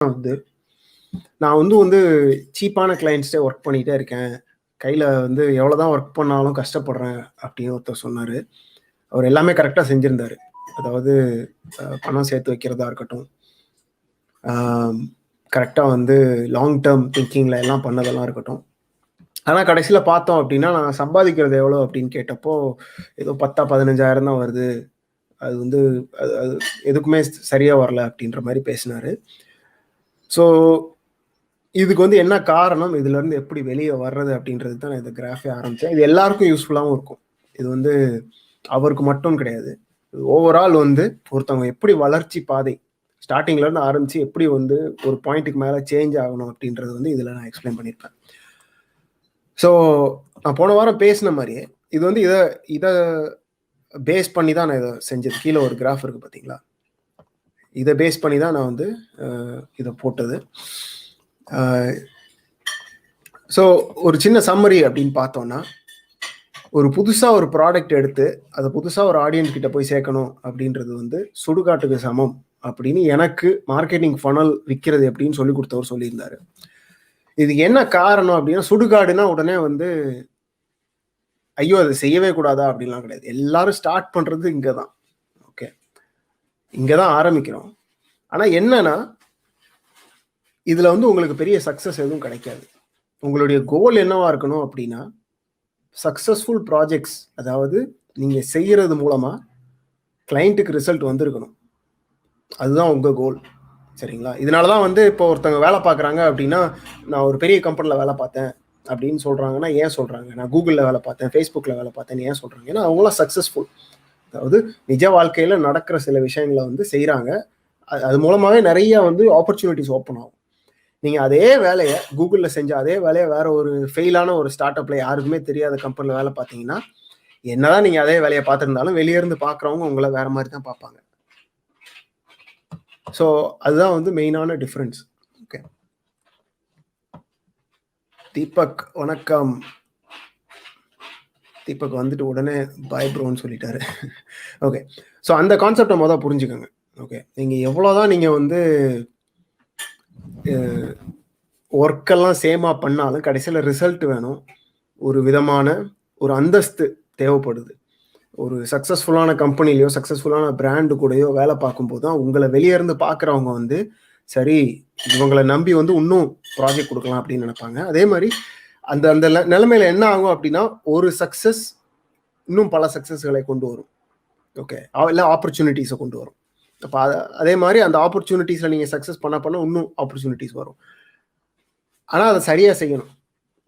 வந்து நான் வந்து சீப்பான கிளையண்ட்ஸ்டே ஒர்க் பண்ணிட்டே இருக்கேன். கையில வந்து எவ்வளோதான் ஒர்க் பண்ணாலும் கஷ்டப்படுறேன் அப்படின்னு ஒருத்தர் சொன்னாரு. அவர் எல்லாமே கரெக்ட்டா செஞ்சிருந்தாரு. அதாவது பணம் சேர்த்து வைக்கிறதா இருக்கட்டும், கரெக்ட்டா வந்து லாங் டெர்ம் திங்கிங்ல எல்லாம் பண்ணதெல்லாம் இருக்கட்டும். ஆனா கடைசியில பார்த்தோம் அப்படின்னா, நான் சம்பாதிக்கிறது எவ்வளோ அப்படின்னு கேட்டப்போ, ஏதோ 10,000 15,000 தான் வருது. அது வந்து அது அது எதுக்குமே சரியா வரல அப்படின்ற மாரி பேசினாரு. ஸோ இதுக்கு வந்து என்ன காரணம்? இதுலருந்து எப்படி வெளிய வர்றது அப்படின்றது தான் நான் இந்த கிராஃபே ஆரம்பிச்சேன். இது எல்லாருக்கும் யூஸ்ஃபுல்லாவும் இருக்கும். இது வந்து அவருக்கு மட்டும் கிடையாது. ஓவரால் வந்து ஒருத்தவங்க எப்படி வளர்ச்சி பாதை ஸ்டார்ட்டிங்ல இருந்து ஆரம்பிச்சு எப்படி வந்து ஒரு பாயிண்ட்டுக்கு மேல சேஞ்ச் ஆகணும் அப்படின்றது வந்து இதுல நான் எக்ஸ்பிளைன் பண்ணியிருப்பேன். ஸோ நான் போன வாரம் பேசின மாதிரியே இது வந்து இத பேஸ் பண்ணி தான் நான் இதை செஞ்சது. கீழே ஒரு கிராஃப் இருக்கு பார்த்தீங்களா? இதை பேஸ் பண்ணி தான் நான் வந்து இதை போட்டது. ஸோ ஒரு சின்ன சம்மரி அப்படின்னு பார்த்தோம்னா, ஒரு புதுசாக ஒரு ப்ராடக்ட் எடுத்து அதை புதுசாக ஒரு ஆடியன்ஸ் கிட்ட போய் சேர்க்கணும் அப்படின்றது வந்து சுடுகாட்டுக்கு சமம் அப்படின்னு எனக்கு மார்க்கெட்டிங் ஃபனல் விற்கிறது எப்படின்னு சொல்லி கொடுத்தவர் சொல்லியிருந்தாரு. இதுக்கு என்ன காரணம் அப்படின்னா, சுடுகாடுனா உடனே வந்து ஐயோ அதை செய்யவே கூடாதா அப்படின்லாம் கிடையாது. எல்லாரும் ஸ்டார்ட் பண்றது இங்கே தான். ஓகே, இங்கே தான் ஆரம்பிக்கிறோம். ஆனால் என்னன்னா, இதில் வந்து உங்களுக்கு பெரிய சக்ஸஸ் எதுவும் கிடைக்காது. உங்களுடைய கோல் என்னவா இருக்கணும் அப்படின்னா, சக்ஸஸ்ஃபுல் ப்ராஜெக்ட்ஸ், அதாவது நீங்கள் செய்கிறது மூலமாக கிளைண்ட்டுக்கு ரிசல்ட் வந்திருக்கணும். அதுதான் உங்கள் கோல். சரிங்களா? இதனால தான் வந்து இப்போ ஒருத்தவங்க வேலை பார்க்குறாங்க அப்படின்னா, நான் ஒரு பெரிய கம்பெனியில் வேலை பார்த்தேன் அப்படின்னு சொல்கிறாங்கன்னா ஏன் சொல்கிறாங்க? நான் கூகுளில் வேலை பார்த்தேன், ஃபேஸ்புக்கில் வேலை பார்த்தேன்னு ஏன் சொல்கிறாங்க? ஏன்னா அவங்களாம் சக்ஸஸ்ஃபுல். அதாவது நிஜ வாழ்க்கையில் நடக்கிற சில விஷயங்களை வந்து செய்கிறாங்க. அது மூலமாகவே நிறைய வந்து ஆப்பர்ச்சுனிட்டிஸ் ஓப்பன் ஆகும். நீங்கள் அதே வேலையை கூகுளில் செஞ்ச அதே வேலையை வேற ஒரு ஃபெயிலான ஒரு ஸ்டார்ட் அப்பில் யாருக்குமே தெரியாத கம்பெனியில் வேலை பார்த்தீங்கன்னா, என்னதான் நீங்கள் அதே வேலையை பார்த்துருந்தாலும் வெளியே இருந்து பார்க்குறவங்க உங்களை வேற மாதிரி தான் பார்ப்பாங்க. ஸோ அதுதான் வந்து மெயினான டிஃப்ரென்ஸ். ஓகே, தீபக் வணக்கம். தீபக் வந்துட்டு உடனே பாய் ப்ரோன்னு சொல்லிட்டாரு. ஓகே, ஸோ அந்த கான்செப்டை மொதல் புரிஞ்சுக்கோங்க. ஓகே, நீங்கள் எவ்வளோதான் நீங்கள் வந்து ஒர்க்கெல்லாம் சேமாக பண்ணாலும் கடைசியில் ரிசல்ட் வேணும். ஒரு விதமான ஒரு அந்தஸ்து தேவைப்படுது. ஒரு சக்ஸஸ்ஃபுல்லான கம்பெனிலையோ சக்ஸஸ்ஃபுல்லான பிராண்டு கூடயோ வேலை பார்க்கும்போது தான் உங்களை வெளியே இருந்து பார்க்குறவங்க வந்து சரி இவங்களை நம்பி வந்து இன்னும் ப்ராஜெக்ட் கொடுக்கலாம் அப்படின்னு நினைப்பாங்க. அதே மாதிரி அந்த அந்த நிலைமையில என்ன ஆகும் அப்படின்னா, ஒரு சக்ஸஸ் இன்னும் பல சக்ஸஸ்களை கொண்டு வரும். ஓகே, இல்லை ஆப்பர்ச்சுனிட்டிஸை கொண்டு வரும். அப்போ அதே மாதிரி அந்த ஆப்பர்ச்சுனிட்டிஸில் நீங்கள் சக்ஸஸ் பண்ண இன்னும் ஆப்பர்ச்சுனிட்டிஸ் வரும். ஆனால் அதை சரியாக செய்யணும்.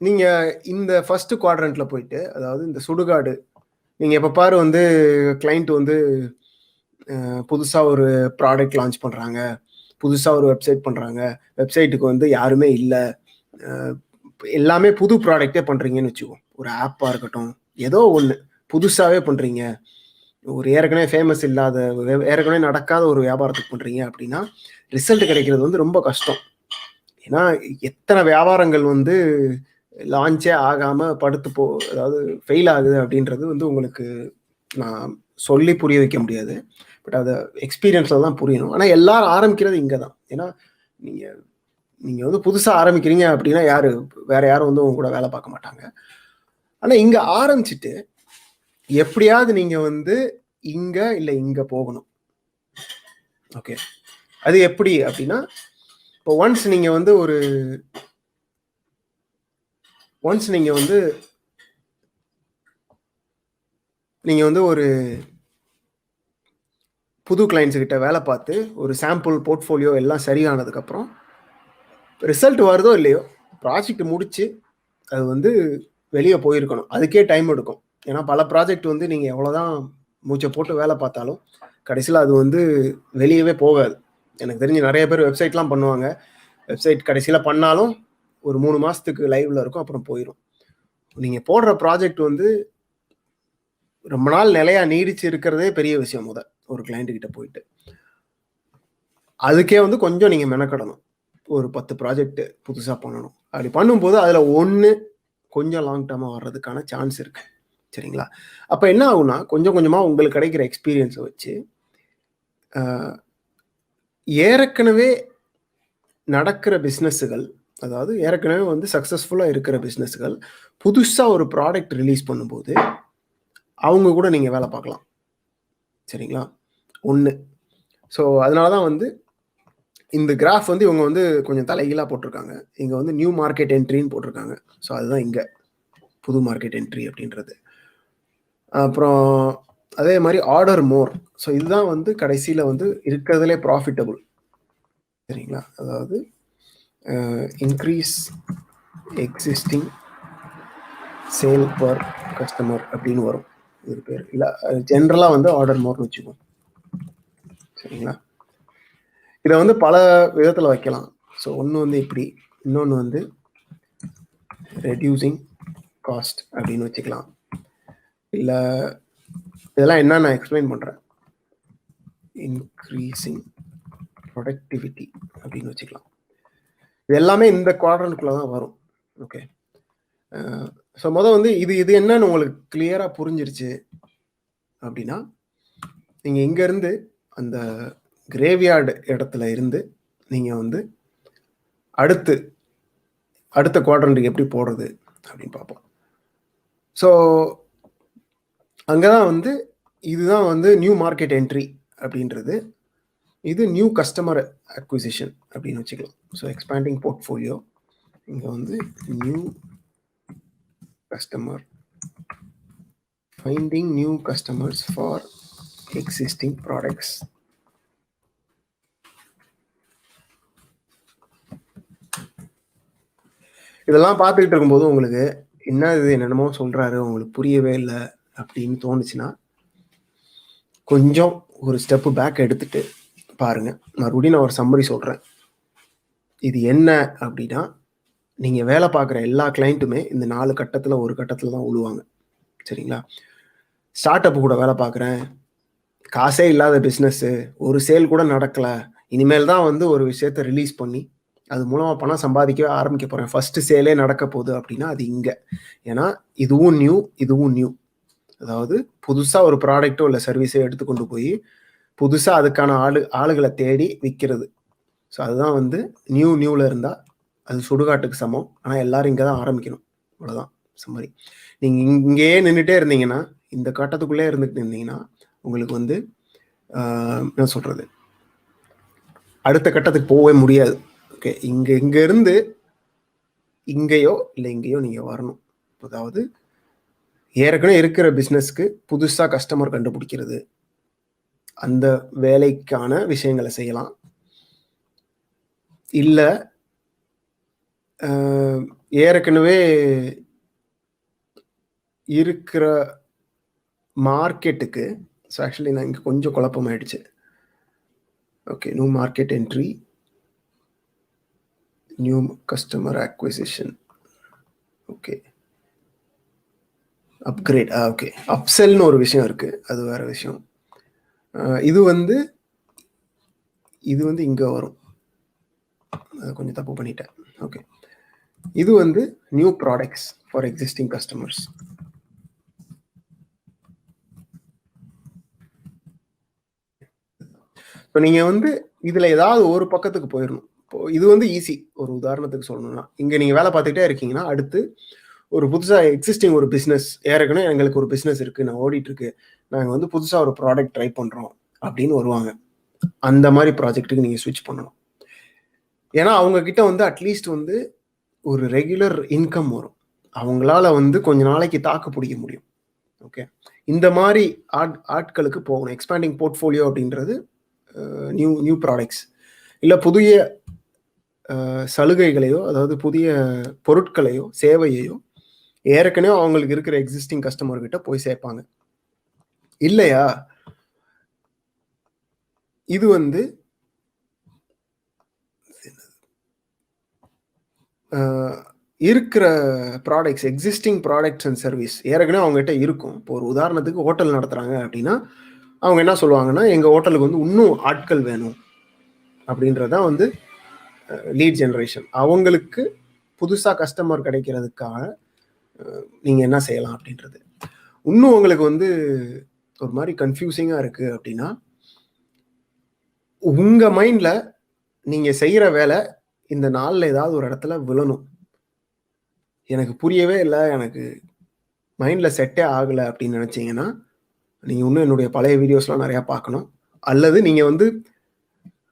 நீங்கள் இந்த ஃபர்ஸ்ட் குவாட்ரண்ட்ல போயிட்டு, அதாவது இந்த சுடுகாடு, நீங்கள் எப்போ பாரு வந்து கிளைண்ட் வந்து புதுசாக ஒரு ப்ராடக்ட் லான்ச் பண்ணுறாங்க, புதுசாக ஒரு வெப்சைட் பண்ணுறாங்க, வெப்சைட்டுக்கு வந்து யாருமே இல்லை, எல்லாமே புது ப்ராடக்டே பண்ணுறீங்கன்னு வச்சுக்கோம். ஒரு ஆப்பாக இருக்கட்டும், ஏதோ ஒன்று புதுசாகவே பண்ணுறீங்க, ஒரு ஏற்கனவே ஃபேமஸ் இல்லாத ஏற்கனவே நடக்காத ஒரு வியாபாரத்துக்கு பண்ணுறீங்க அப்படின்னா ரிசல்ட் கிடைக்கிறது வந்து ரொம்ப கஷ்டம். ஏன்னா எத்தனை வியாபாரங்கள் வந்து லான்ச்சே ஆகாமல் அதாவது ஃபெயில் ஆகுது அப்படின்றது வந்து உங்களுக்கு நான் சொல்லி புரிய வைக்க முடியாது. பட் அதை எக்ஸ்பீரியன்ஸில் தான் புரியணும். ஆனால் எல்லாரும் ஆரம்பிக்கிறது இங்கே தான். ஏன்னா நீங்கள் வந்து புதுசாக ஆரம்பிக்கிறீங்க அப்படின்னா வேற யாரும் வந்து உங்க கூட வேலை பார்க்க மாட்டாங்க. ஆனால் இங்கே ஆரம்பிச்சுட்டு எப்படியாவது நீங்கள் வந்து இங்கே இல்லை இங்கே போகணும். ஓகே, அது எப்படி அப்படின்னா, இப்போ ஒன்ஸ் நீங்கள் வந்து ஒரு புது கிளைண்ட்ஸ் கிட்ட வேலை பார்த்து ஒரு சாம்பிள் போர்ட்ஃபோலியோ எல்லாம் சரியானதுக்கப்புறம் ரிசல்ட் வருதோ இல்லையோ ப்ராஜெக்ட் முடிச்சு அது வந்து வெளியே போயிருக்கணும். அதுக்கே டைம் எடுக்கும். ஏன்னா பல ப்ராஜெக்ட் வந்து நீங்கள் எவ்வளோதான் மூச்சை போட்டு வேலை பார்த்தாலும் கடைசியில் அது வந்து வெளியவே போகாது. எனக்கு தெரிஞ்சு நிறைய பேர் வெப்சைட்லாம் பண்ணுவாங்க. வெப்சைட் கடைசியில் பண்ணாலும் ஒரு 3 மாதத்துக்கு லைவ்ல இருக்கும், அப்புறம் போயிடும். நீங்கள் போடுற ப்ராஜெக்ட் வந்து ரொம்ப நாள் நிலையா நீடிச்சு இருக்கிறதே பெரிய விஷயம். ஒரு கிளைண்ட் கிட்ட போயிட்டு அதுக்கே வந்து கொஞ்சம் நீங்கள் மெனக்கடணும். ஒரு 10 ப்ராஜெக்ட் புதுசாக பண்ணணும். அப்படி பண்ணும்போது அதில் ஒன்று கொஞ்சம் லாங் டேர்மாக வர்றதுக்கான சான்ஸ் இருக்கு. சரிங்களா? அப்போ என்ன ஆகும்னா, கொஞ்சம் கொஞ்சமாக உங்களுக்கு கிடைக்கிற எக்ஸ்பீரியன்ஸை வச்சு ஏற்கனவே நடக்கிற பிசினஸ்ஸுகள், அதாவது ஏற்கனவே வந்து சக்சஸ்ஃபுல்லா இருக்கிற பிசினஸ்கள், புதுசா ஒரு ப்ராடக்ட் ரிலீஸ் பண்ணும்போது, அவங்க கூட நீங்க வேலை பார்க்கலாம். சரிங்களா? 1. ஸோ அதனால தான் வந்து இந்த கிராஃப் வந்து இவங்க வந்து கொஞ்சம் தலைகீழா போட்டிருக்காங்க. இங்க வந்து நியூ மார்க்கெட் என்ட்ரின்னு போட்டிருக்காங்க. ஸோ அதுதான் இங்க புது மார்க்கெட் என்ட்ரி அப்படின்றது. அப்புறம் அதே மாரி ஆர்டர் மோர். ஸோ இதுதான் வந்து கடைசியில வந்து இருக்கிறதுலே ப்ராஃபிட்டபிள். சரிங்களா? அதாவது increase existing sale per customer அப்படின்னு வரும். இது பேர். இல்ல ஜென்ரலா வந்து ஆர்டர் மோர்ன்னு வச்சுக்குவோம். சரிங்களா? இத வந்து பல விதத்துல வைக்கலாம். ஸோ ஒண்ணு வந்து இப்படி, இன்னொன்னு வந்து ரெடியூசிங் காஸ்ட் அப்படின்னு வச்சுக்கலாம். இல்ல இதெல்லாம் என்ன நான் எக்ஸ்பிளைன் பண்றேன். இன்க்ரீசிங் ப்ரொடக்டிவிட்டி அப்படின்னு வச்சுக்கலாம். இது எல்லாமே இந்த குவாட்ரண்ட்குள்ள தான் வரும். ஓகே. ஸோ வந்து இது என்னன்னு உங்களுக்கு கிளியரா புரிஞ்சிருச்சு அப்படின்னா, நீங்க இங்க இருந்து அந்த கிரேவ்யார்டு இடத்துல இருந்து நீங்க வந்து அடுத்த குவாட்ரண்ட்டுக்கு எப்படி போடுறது அப்படின்னு பார்ப்போம். ஸோ அங்கதான் வந்து இதுதான் வந்து நியூ மார்க்கெட் என்ட்ரி அப்படின்றது. இது நியூ கஸ்டமர் அக்விசிஷன் அப்படின்னு வச்சுக்கலாம். ஸோ எக்ஸ்பேண்டிங் போர்ட்ஃபோலியோ, இங்க வந்து new customer, finding new customers for existing products. இதெல்லாம் பார்த்துக்கிட்டு இருக்கும்போது உங்களுக்கு என்ன இது என்னென்னமோ சொல்றாரு, உங்களுக்கு புரியவே இல்லை அப்படின்னு தோணுச்சுன்னா, கொஞ்சம் ஒரு ஸ்டெப் பேக் எடுத்துட்டு பாருங்க. மறுபடியும் நான் ஒரு சம்மரி சொல்றேன். இது என்ன அப்படின்னா, நீங்க வேலை பார்க்குற எல்லா கிளைண்ட்டுமே இந்த 4 கட்டத்துல ஒரு கட்டத்துல தான் உழுவாங்க. சரிங்களா? ஸ்டார்ட் அப் கூட வேலை பார்க்குறேன், காசே இல்லாத பிஸ்னஸ், ஒரு சேல் கூட நடக்கல, இனிமேல் தான் வந்து ஒரு விஷயத்த ரிலீஸ் பண்ணி அது மூலமா பணம் சம்பாதிக்கவே ஆரம்பிக்க போறேன், ஃபர்ஸ்ட் சேலே நடக்க போகுது அப்படின்னா அது இங்க. ஏன்னா இதுவும் நியூ. அதாவது புதுசா ஒரு ப்ராடக்ட்டோ இல்லை சர்வீஸோ எடுத்துக்கொண்டு போய் புதுசா அதுக்கான ஆளுகளை தேடி விற்கிறது. ஸோ அதுதான் வந்து நியூல இருந்தா அது சுடுகாட்டுக்கு சமம். ஆனா எல்லாரும் இங்க தான் ஆரம்பிக்கணும். அவ்வளவுதான் சம்மரி. நீங்க இங்கேயே நின்றுட்டே இருந்தீங்கன்னா, இந்த கட்டத்துக்குள்ளே இருந்துட்டு இருந்தீங்கன்னா உங்களுக்கு வந்து என்ன சொல்றது, அடுத்த கட்டத்துக்கு போகவே முடியாது. ஓகே, இங்க இருந்து இங்கேயோ இல்லை இங்கேயோ நீங்க வரணும். அதாவது ஏற்கனவே இருக்கிற பிசினஸ்க்கு புதுசா கஸ்டமர் கண்டுபிடிக்கிறது, அந்த வேலைக்கான விஷயங்களை செய்யலாம். இல்ல ஏற்கனவே இருக்கிற மார்க்கெட்டுக்கு, ஸோ ஆக்சுவலி நான் இங்க கொஞ்சம் குழப்பமாயிடுச்சு. Okay, new market entry, new customer acquisition, okay, upgrade, okay, அப்செல்னு ஒரு விஷயம் இருக்கு, அது வேற விஷயம். இது வந்து இங்க வரும், கொஞ்சம் தப்பு பண்ணிட்டேன். ஓகே, இது வந்து new products for existing customers. இப்போ நீங்க வந்து இதுல ஏதாவது ஒரு பக்கத்துக்கு போயிடணும். இப்போ இது வந்து ஈஸி. ஒரு உதாரணத்துக்கு சொல்லணும்னா, இங்க நீங்க வேலை பார்த்துக்கிட்டே இருக்கீங்கன்னா, அடுத்து ஒரு புதுசா எக்ஸிஸ்டிங் ஒரு பிசினஸ், ஏற்கனவே எங்களுக்கு ஒரு பிசினஸ் இருக்கு, நான் ஓடிட்டு இருக்கு, நாங்க வந்து புதுசா ஒரு ப்ராடக்ட் ட்ரை பண்றோம் அப்படின்னு வருவாங்க. அந்த மாதிரி ப்ராஜெக்ட்டுக்கு நீங்க ஸ்விட்ச் பண்ணணும். ஏன்னா அவங்க கிட்ட வந்து அட்லீஸ்ட் வந்து ஒரு ரெகுலர் இன்கம் வரும், அவங்களால வந்து கொஞ்ச நாளைக்கு தாக்கு பிடிக்க முடியும். ஓகே, இந்த மாதிரி ஆட்களுக்கு போகணும். எக்ஸ்பேண்டிங் போர்ட்ஃபோலியோ அப்படின்றது நியூ ப்ராடக்ட்ஸ், இல்லை புதிய சலுகைகளையோ, அதாவது புதிய பொருட்களையோ சேவையையோ ஏற்கனவே அவங்களுக்கு இருக்கிற எக்ஸிஸ்டிங் கஸ்டமர் கிட்ட போய் சேர்ப்பாங்க. இல்லையா, இது வந்து இருக்கிற products, existing products and service ஏற்கனவே அவங்ககிட்ட இருக்கும். இப்போ ஒரு உதாரணத்துக்கு ஹோட்டல் நடத்துறாங்க அப்படின்னா, அவங்க என்ன சொல்லுவாங்கன்னா, எங்க ஹோட்டலுக்கு வந்து இன்னும் ஆட்கள் வேணும் அப்படின்றதான் வந்து லீட் ஜெனரேஷன். அவங்களுக்கு புதுசா கஸ்டமர் கிடைக்கிறதுக்காக நீங்க என்ன செய்யலாம் அப்படின்றது. இன்னும் உங்களுக்கு வந்து ஒரு மாதிரி கன்ஃபியூசிங்கா இருக்கு அப்படின்னா, உங்க மைண்ட்ல நீங்க செய்யற வேலை இந்த நாள்ல ஏதாவது ஒரு இடத்துல விழணும். எனக்கு புரியவே இல்ல, எனக்கு மைண்ட்ல செட்டே ஆகல அப்படின்னு நினைச்சீங்கன்னா, நீங்க இன்னும் என்னுடைய பழைய வீடியோஸ்லாம் நெறையா பார்க்கணும். அல்லது நீங்க வந்து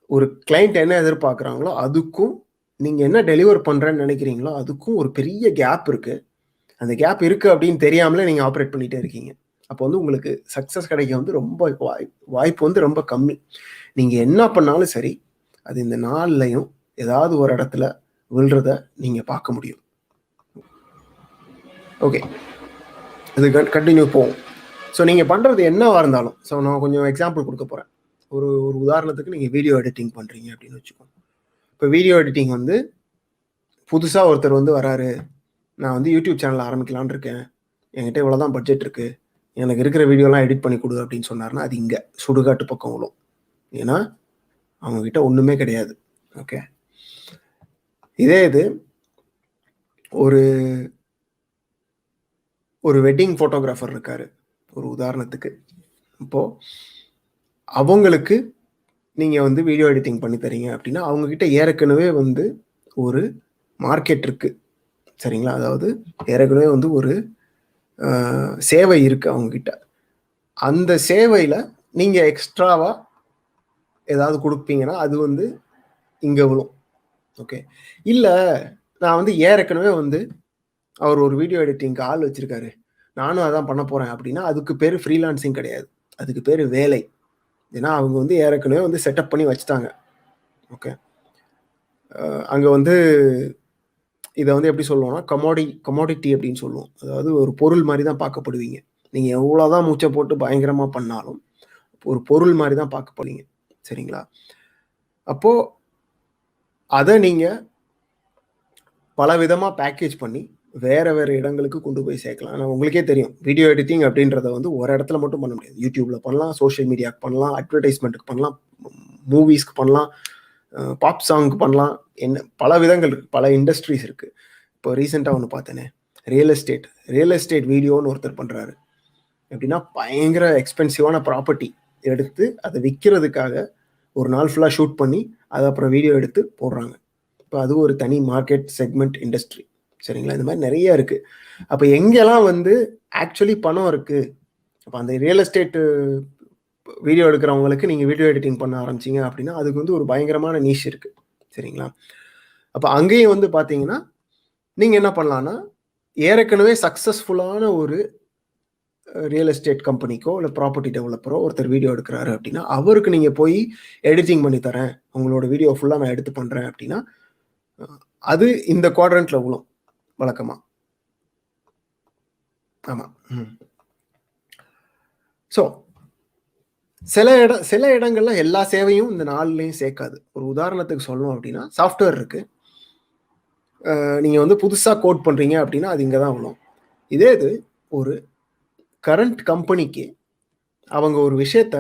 ஒரு கிளையண்ட் என்ன எதிர்பார்க்குறாங்களோ, அதுக்கும் நீங்க என்ன டெலிவர் பண்றேன்னு நினைக்கிறீங்களோ, அதுக்கும் ஒரு பெரிய கேப் இருக்கு. அந்த கேப் இருக்கு அப்படின்னு தெரியாமலே நீங்க ஆப்பரேட் பண்ணிட்டே இருக்கீங்க. அப்போ வந்து உங்களுக்கு சக்சஸ் கிடைக்க வந்து ரொம்ப வாய்ப்பு வந்து ரொம்ப கம்மி. நீங்க என்ன பண்ணாலும் சரி, அது இந்த நாள்லயும் ஏதாவது ஒரு இடத்துல விழுறத நீங்க பார்க்க முடியும். ஓகே. இது கன்டின்யூ போவும். ஸோ நீங்க பண்றது என்னவா இருந்தாலும், ஸோ நான் கொஞ்சம் எக்ஸாம்பிள் குடுக்க போறேன். ஒரு ஒரு உதாரணத்துக்கு நீங்க வீடியோ எடிட்டிங் பண்றீங்க அப்படின்னு வச்சுக்கோங்க. இப்போ வீடியோ எடிட்டிங் வந்து புதுசா ஒருத்தர் வந்து வராரு. நான் வந்து யூடியூப் சேனல் ஆரம்பிக்கலான்னு இருக்கேன். என்கிட்ட இவ்வளோ தான் பட்ஜெட் இருக்கு. எனக்கு இருக்கிற வீடியோலாம் எடிட் பண்ணி குடு அப்படின்னு சொன்னாருன்னா, அது இங்க சுடுகாட்டு பக்கம் விழும். ஏன்னா, அவங்க கிட்ட ஒண்ணுமே கிடையாது. ஓகே. இதே இது ஒரு ஒரு வெட்டிங் ஃபோட்டோகிராஃபர் இருக்காரு. ஒரு உதாரணத்துக்கு. இப்போ அவங்களுக்கு நீங்க வந்து வீடியோ எடிட்டிங் பண்ணி தரீங்க அப்படின்னா, அவங்க கிட்ட ஏற்கனவே வந்து ஒரு மார்க்கெட் இருக்கு. சரிங்களா? அதாவது ஏற்கனவே வந்து ஒரு சேவை இருக்கு அவங்க கிட்ட. அந்த சேவையில நீங்க எக்ஸ்ட்ராவா ஏதாவது குடுப்பீங்கன்னா, அது வந்து இங்க விழும். ஓகே. இல்ல நான் வந்து ஏற்கனவே வந்து அவர் ஒரு வீடியோ எடிட்டிங்க்கு ஆள் வச்சிருக்காரு. நானும் அதான் பண்ண போறேன் அப்படின்னா, அதுக்கு பேரு ஃப்ரீலான்சிங் கிடையாது. அதுக்கு பேரு வேலை. ஏன்னா, அவங்க வந்து ஏற்கனவே வந்து செட்டப் பண்ணி வச்சுட்டாங்க. ஓகே. அங்க வந்து இத வந்து எப்படி சொல்லுவோம்னா, கமோடிட்டி அப்படின்னு சொல்லுவோம். அதாவது ஒரு பொருள் மாரி தான் பார்க்கப்படுவீங்க. நீங்க எவ்வளோதான் மூச்ச போட்டு பயங்கரமா பண்ணாலும், ஒரு பொருள் மாரி தான் பார்க்கப்படுவீங்க. சரிங்களா? அப்போ அத நீங்க பலவிதமா பேக்கேஜ் பண்ணி, வேற வேற இடங்களுக்கு கொண்டு போய் சேர்க்கலாம். ஆனா உங்களுக்கே தெரியும். வீடியோ எடிட்டிங் அப்படின்றத வந்து ஒரு இடத்துல மட்டும் பண்ண முடியாது. YouTubeல பண்ணலாம், சோசியல் மீடியாக்கு பண்ணலாம், அட்வர்டைஸ்மென்ட்க்கு பண்ணலாம், மூவிஸ்க்கு பண்ணலாம், பாப் சாங்க்கு பண்ணலாம். என்ன பல விதங்கள் இருக்கு. பல இண்டஸ்ட்ரீஸ் இருக்கு. இப்போ ரீசென்ட்டா ஒண்ணு பார்த்தேனே, ரியல் எஸ்டேட் ரியல் எஸ்டேட் வீடியோன்னு ஒருத்தர் பண்றாரு. எப்படின்னா, பயங்கர எக்ஸ்பென்சிவான ப்ராப்பர்ட்டி எடுத்து அத விக்கிறதுக்காக ஒரு நாள் ஃபுல்லா ஷூட் பண்ணி, அத அப்புறம் வீடியோ எடுத்து போடுறாங்க. இப்போ அது ஒரு தனி மார்க்கெட் செக்மெண்ட் இண்டஸ்ட்ரி. சரிங்களா? இந்த மாரி நெறைய இருக்கு. அப்ப எங்கெல்லாம் வந்து ஆக்சுவலி பணம் இருக்கு, அப்ப அந்த ரியல் எஸ்டேட் வீடியோ எடுக்கிறவங்களுக்கு நீங்க வீடியோ எடிட்டிங் பண்ண ஆரம்பிச்சீங்க அப்படின்னா, அதுக்கு வந்து ஒரு பயங்கரமான நீஷ் இருக்கு. சரிங்களா? அப்ப அங்கேயும் வந்து பார்த்தீங்கன்னா, நீங்க என்ன பண்ணலாம்னா, ஏற்கனவே சக்சஸ்ஃபுல்லான ஒரு ரியல் எஸ்டேட் கம்பெனிக்கோ, இல்ல ப்ராப்பர்ட்டி டெவலப்பரோ ஒருத்தர் வீடியோ எடுக்கிறாரு அப்படின்னா, அவருக்கு நீங்க போய் எடிட்டிங் பண்ணி தரேன். உங்களோட வீடியோ ஃபுல்லா நான் எடுத்து பண்றேன் அப்படின்னா, அது இந்த குவாட்ரண்ட்ல விழும் வழக்கமா. ஆமா. ம். ஸோ சில இடங்கள்ல எல்லா சேவையும் இந்த 4லயும் சேர்க்காது. ஒரு உதாரணத்துக்கு சொல்லணும் அப்படின்னா, சாஃப்ட்வேர் இருக்கு. நீங்க வந்து புதுசா கோட் பண்றீங்க அப்படின்னா, அது இங்க தான் விழும். இதே இது ஒரு கரண்ட் கம்பெனிக்கு அவங்க ஒரு விஷயத்த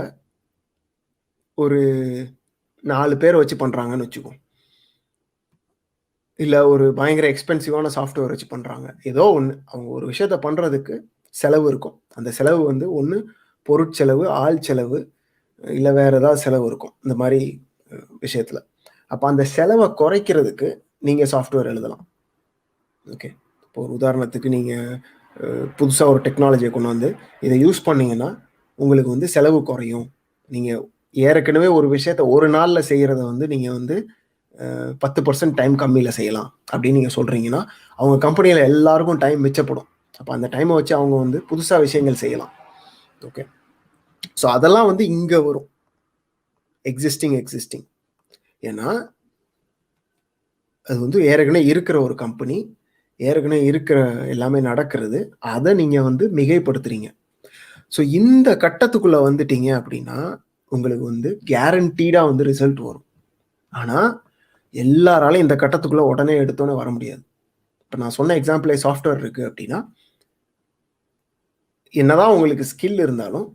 ஒரு 4 பேர வச்சு பண்றாங்கன்னு வச்சுக்குவோம். இல்ல ஒரு பயங்கர எக்ஸ்பென்சிவான சாஃப்ட்வேர் வச்சு பண்றாங்க. ஏதோ ஒண்ணு. அவங்க ஒரு விஷயத்த பண்றதுக்கு செலவு இருக்கும். அந்த செலவு வந்து ஒண்ணு பொருட்செலவு, ஆள் செலவு, இல்ல வேற ஏதாவது செலவு இருக்கும். இந்த மாரி விஷயத்துல. அப்ப அந்த செலவ குறைக்கிறதுக்கு நீங்க சாஃப்ட்வேர் எழுதலாம். ஓகே. இப்போ ஒரு உதாரணத்துக்கு நீங்க புதுசா ஒரு டெக்னாலஜிய கொண்டு வந்து இத யூஸ் பண்ணீங்கன்னா, உங்களுக்கு வந்து செலவு குறையும். நீங்க ஏற்கனவே ஒரு விஷயத்த ஒரு நாள்ல செய்யறத வந்து நீங்க வந்து 10% டைம் கம்மியில செய்யலாம் அப்படின்னு நீங்க சொல்றீங்கன்னா, அவங்க கம்பெனியில எல்லாருக்கும் டைம் மிச்சப்படும். அப்ப அந்த டைம வச்சு அவங்க வந்து புதுசா விஷயங்கள் செய்யலாம். ஓகே. ஸோ அதெல்லாம் வந்து இங்க வரும். எக்ஸிஸ்டிங். ஏன்னா, அது வந்து ஏற்கனவே இருக்கிற ஒரு கம்பெனி, ஏற்கனவே இருக்கிற எல்லாமே நடக்கிறது. அத நீங்க வந்து மிகைப்படுத்துறீங்க. ஸோ இந்த கட்டத்துக்குள்ள வந்துட்டீங்க அப்படின்னா, உங்களுக்கு வந்து கேரண்டீடா வந்து ரிசல்ட் வரும். ஆனா, எல்லாராலயும் இந்த கட்டத்துக்குள்ள உடனே எடுத்தோனே வர முடியாது. இப்ப நான் சொன்ன எக்ஸாம்பிளே சாஃப்ட்வேர் இருக்கு அப்படின்னா, என்னதான் உங்களுக்கு ஸ்கில் இருந்தாலும்,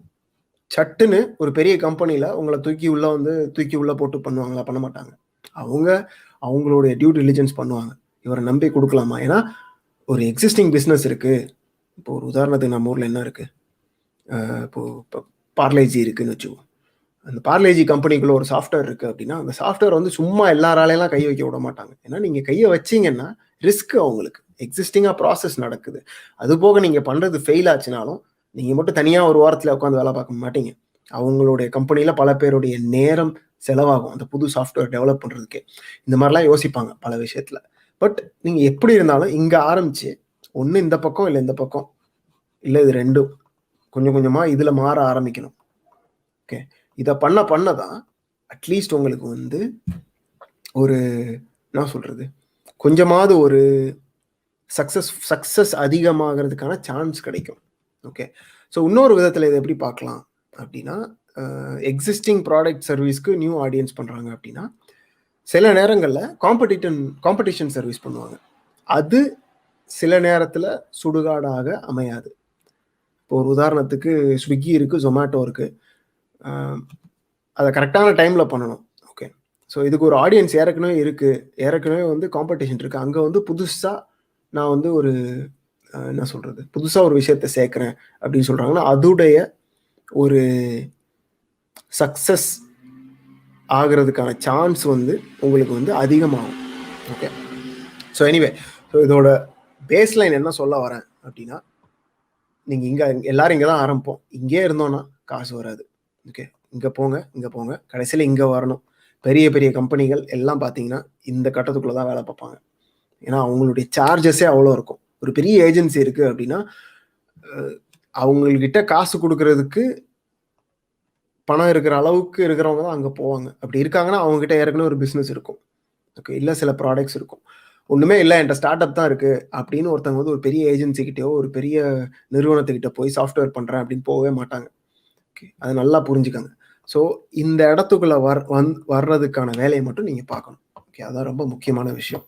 சட்டுன்னு ஒரு பெரிய கம்பெனில உங்கள தூக்கி உள்ள போட்டு பண்ணுவாங்களா? பண்ண மாட்டாங்க. அவங்க அவங்களுடைய டியூ டிலிஜென்ஸ் பண்ணுவாங்க. இவர நம்பி குடுக்கலாமா? ஏன்னா, ஒரு எக்ஸிஸ்டிங் பிசினஸ் இருக்கு. இப்போ ஒரு உதாரணத்துக்கு நம்ம ஊர்ல என்ன இருக்கு? இப்போ பார்லேஜி இருக்குன்னு வச்சுக்குவோம். அந்த பார்லேஜி கம்பெனிக்குள்ள ஒரு சாஃப்ட்வேர் இருக்கு அப்படின்னா, அந்த சாஃப்ட்வேர் வந்து சும்மா எல்லாராலையெல்லாம் கை வைக்க விட மாட்டாங்க. ஏன்னா நீங்க கைய வச்சீங்கன்னா, ரிஸ்க் அவங்களுக்கு. எக்ஸிஸ்டிங்கா ப்ராசஸ் நடக்குது. அதுபோக நீங்க பண்றது ஃபெயில் ஆச்சுனாலும், நீங்க மட்டும் தனியா ஒரு ஓரத்துல உட்காந்து வேலை பார்க்க மாட்டீங்க. அவங்களுடைய கம்பெனில பல பேருடைய நேரம் செலவாகும். அந்த புது சாஃப்ட்வேர் டெவலப் பண்றதுக்கே. இந்த மாரிலாம் யோசிப்பாங்க பல விஷயத்துல. பட் நீங்க எப்படி இருந்தாலும் இங்க ஆரம்பிச்சு, ஒண்ணு இந்த பக்கம், இல்ல இந்த பக்கம். இல்ல இது 2ம். கொஞ்சம் கொஞ்சமா இதுல மாற ஆரம்பிக்கணும். ஓகே. இத பண்ண பண்ண தான் அட்லீஸ்ட் உங்களுக்கு வந்து ஒரு என்ன சொல்றது? கொஞ்சமாவது ஒரு சக்சஸ் அதிகமாகறதுக்கான சான்ஸ் கிடைக்கும். ஓகே. ஸோ இன்னொரு விதத்துல இத எப்படி பார்க்கலாம் அப்படின்னா, எக்ஸிஸ்டிங் ப்ராடக்ட் சர்வீஸ்க்கு நியூ ஆடியன்ஸ் பண்றாங்க அப்படின்னா, சில நேரங்கள்ல காம்படிஷன் சர்வீஸ் பண்ணுவாங்க. அது சில நேரத்துல சுடுகாடாக அமையாது. இப்போ ஒரு உதாரணத்துக்கு Swiggy இருக்கு, Zomato இருக்கு. அ அத கரெக்ட்டான டைம்ல பண்ணணும். ஓகே. ஸோ இதுக்கு ஒரு ஆடியன்ஸ் ஏற்கனவே இருக்கு. ஏற்கனவே வந்து காம்படிஷன் இருக்கு. அங்க வந்து புதுசா நான் வந்து ஒரு என்ன சொல்றது? புதுசா ஒரு விஷயத்த சேர்க்கிறேன் அப்படின்னு சொல்றாங்கன்னா, அதுடைய ஒரு சக்சஸ் ஆகுறதுக்கான சான்ஸ் வந்து உங்களுக்கு வந்து அதிகமாகும். ஓகே. ஸோ எனிவே, ஸோ இதோட பேஸ்லைன் என்ன சொல்ல வரேன் அப்படின்னா, நீங்க எல்லாரும் இங்க தான் ஆரம்பிப்போம். இங்கேயே இருந்தோம்னா காசு வராது. ஓகே. இங்க போங்க, இங்க போங்க. கடைசியில இங்க வரணும். பெரிய பெரிய கம்பெனிகள் எல்லாம் பார்த்தீங்கன்னா, இந்த கட்டத்துக்குள்ள தான் வேலை பார்ப்பாங்க. ஏன்னா அவங்களுடைய சார்ஜஸே அவ்வளோ இருக்கும். ஒரு பெரிய ஏஜென்சி இருக்கு அப்படின்னா, அவங்ககிட்ட காசு குடுக்குறதுக்கு பணம் இருக்கிற அளவுக்கு இருக்கிறவங்க தான் அங்க போவாங்க. அப்படி இருக்காங்கன்னா, அவங்க கிட்ட ஏற்கனவே ஒரு பிசினஸ் இருக்கும். ஓகே. இல்ல சில ப்ராடக்ட்ஸ் இருக்கும். ஒண்ணுமே இல்ல என்ட்ட ஸ்டார்ட் அப் தான் இருக்கு அப்படின்னு ஒருத்தவங்க வந்து ஒரு பெரிய ஏஜென்சி கிட்டயோ, ஒரு பெரிய நிறுவனத்துக்கிட்ட போய் சாஃப்ட்வேர் பண்றேன் அப்படின்னு போகவே மாட்டாங்க. ஓகே. அத நல்லா புரிஞ்சுக்கங்க. ஸோ இந்த இடத்துக்குள்ள வர்றதுக்கான வேலைய மட்டும் நீங்க பார்க்கணும். ஓகே. அதான் ரொம்ப முக்கியமான விஷயம்.